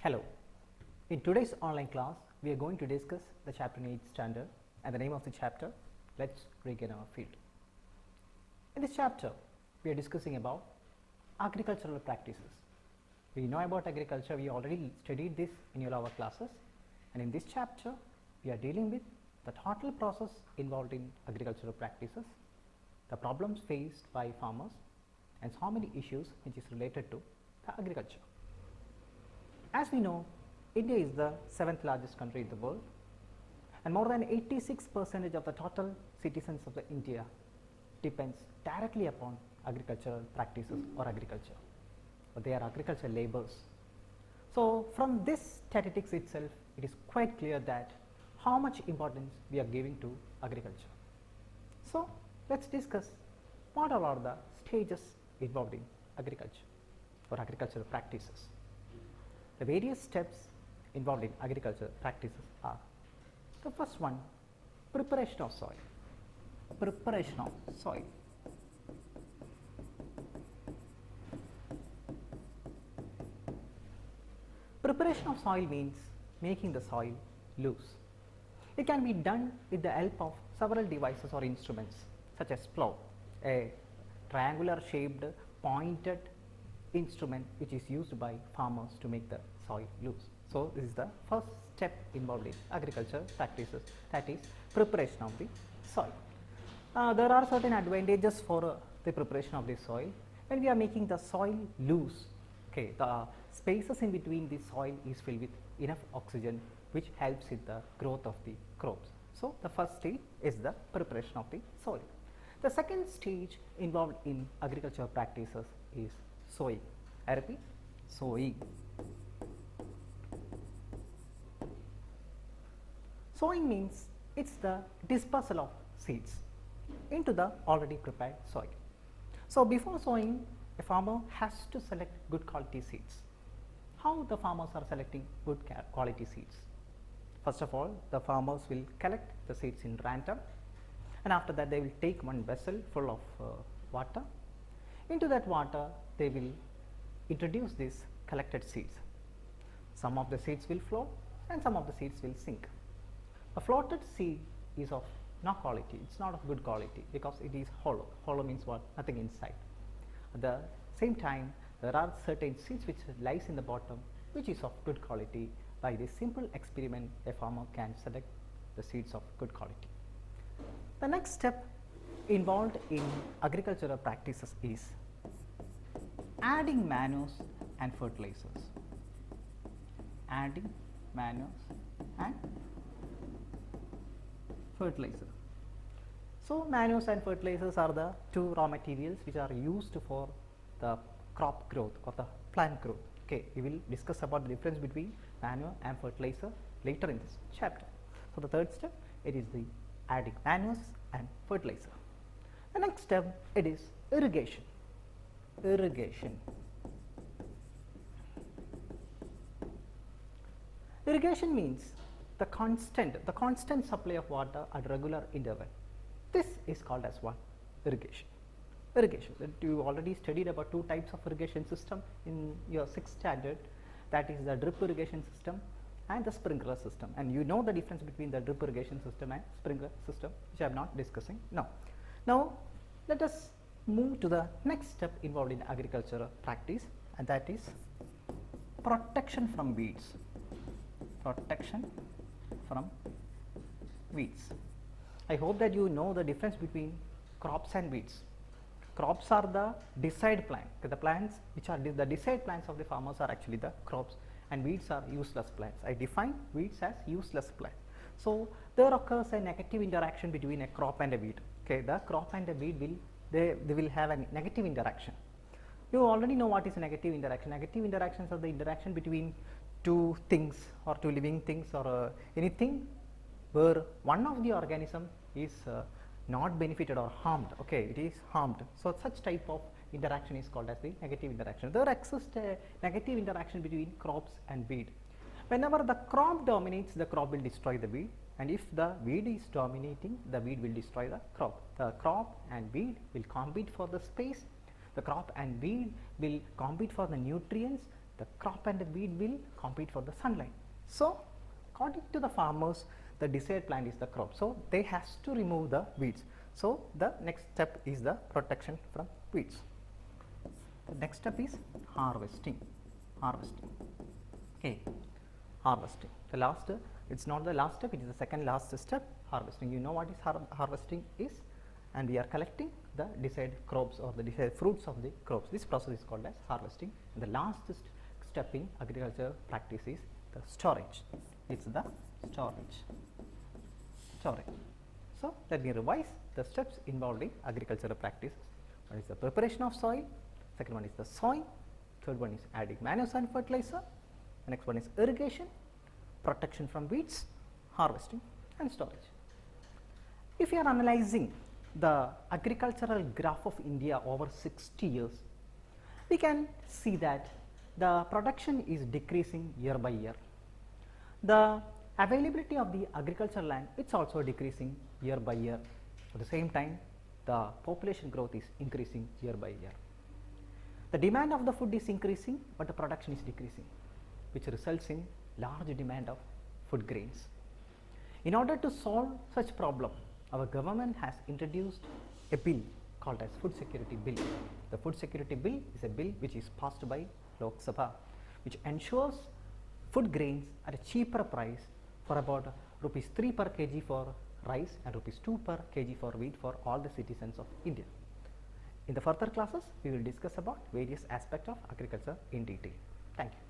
Hello. In today's online class, we are going to discuss the chapter 8 standard and the name of the chapter, Let's Regain Our Field. In this chapter, we are discussing about agricultural practices. We know about agriculture, we already studied this in all our classes, and in this chapter, we are dealing with the total process involved in agricultural practices, the problems faced by farmers, and so many issues which is related to the agriculture. As we know, India is the 7th largest country in the world, and more than 86% of the total citizens of the India depends directly upon agricultural practices or agriculture, or they are agricultural laborers. So, from this statistics itself, it is quite clear that how much importance we are giving to agriculture. So, let us discuss what all are the stages involved in agriculture or agricultural practices. The various steps involved in agricultural practices are: the first one, preparation of soil. Preparation of soil. Preparation of soil means making the soil loose. It can be done with the help of several devices or instruments such as plough, a triangular shaped pointed instrument which is used by farmers to make the soil loose. So, this is the first step involved in agriculture practices, that is preparation of the soil. There are certain advantages for the preparation of the soil. When we are making the soil loose, okay, the spaces in between the soil is filled with enough oxygen which helps in the growth of the crops. So, the first stage is the preparation of the soil. The second stage involved in agricultural practices is sowing. I repeat, sowing. Sowing means it is the dispersal of seeds into the already prepared soil. So, before sowing, a farmer has to select good quality seeds. How the farmers are selecting good quality seeds? First of all, the farmers will collect the seeds in random, and after that they will take one vessel full of water. Into that water they will introduce these collected seeds. Some of the seeds will float and some of the seeds will sink. A floated seed is of no quality, it is not of good quality because it is hollow. Hollow means what? Nothing inside. At the same time, there are certain seeds which lies in the bottom which is of good quality. By this simple experiment, a farmer can select the seeds of good quality. The next step involved in agricultural practices is adding manures and fertilizers. Adding manures and fertilizer. So, manures and fertilizers are the two raw materials which are used for the crop growth or the plant growth. Okay, we will discuss about the difference between manure and fertilizer later in this chapter. So, the third step, it is the adding manures and fertilizer. The next step, it is irrigation. Irrigation. Irrigation means the constant supply of water at regular interval. This is called as what? Irrigation. Irrigation. You already studied about two types of irrigation system in your 6th standard, that is the drip irrigation system and the sprinkler system, and you know the difference between the drip irrigation system and sprinkler system, which I am not discussing now. Now, let us move to the next step involved in agricultural practice, and that is protection from weeds. Protection from weeds. I hope that you know the difference between crops and weeds. Crops are the desired plant. The plants which are the desired plants of the farmers are actually the crops, and weeds are useless plants. I define weeds as useless plant. So, there occurs a negative interaction between a crop and a weed. Okay, the crop and the weed will have a negative interaction. You already know what is a negative interaction. Negative interactions are the interaction between two things or two living things or anything where one of the organism is not benefited or harmed. Okay, it is harmed. So, such type of interaction is called as the negative interaction. There exists a negative interaction between crops and weed. Whenever the crop dominates, the crop will destroy the weed, and if the weed is dominating, the weed will destroy the crop. The crop and weed will compete for the space. The crop and weed will compete for the nutrients. the crop and the weed will compete for the sunlight. So, according to the farmers, the desired plant is the crop. So, they has to remove the weeds. So, the next step is the protection from weeds. The next step is harvesting. Harvesting. Okay. Harvesting. The last, it's not the last step, it is the second last step, harvesting. You know what is harvesting is, and we are collecting the desired crops or the desired fruits of the crops. This process is called as harvesting. And the last step in agriculture practice is the storage. It's the storage. Storage. So, let me revise the steps involved in agricultural practices. One is the preparation of soil, second one is the sowing, third one is adding manure and fertilizer, the next one is irrigation, protection from weeds, harvesting and storage. If you are analyzing the agricultural graph of India over 60 years, we can see that the production is decreasing year by year. The availability of the agricultural land, it's also decreasing year by year. At the same time, the population growth is increasing year by year. The demand of the food is increasing, but the production is decreasing, which results in large demand of food grains. In order to solve such problem, our government has introduced a bill called as Food Security Bill. The Food Security Bill is a bill which is passed by Lok Sabha, which ensures food grains at a cheaper price for about rupees 3 per kg for rice and rupees 2 per kg for wheat for all the citizens of India. In the further classes, we will discuss about various aspects of agriculture in detail. Thank you.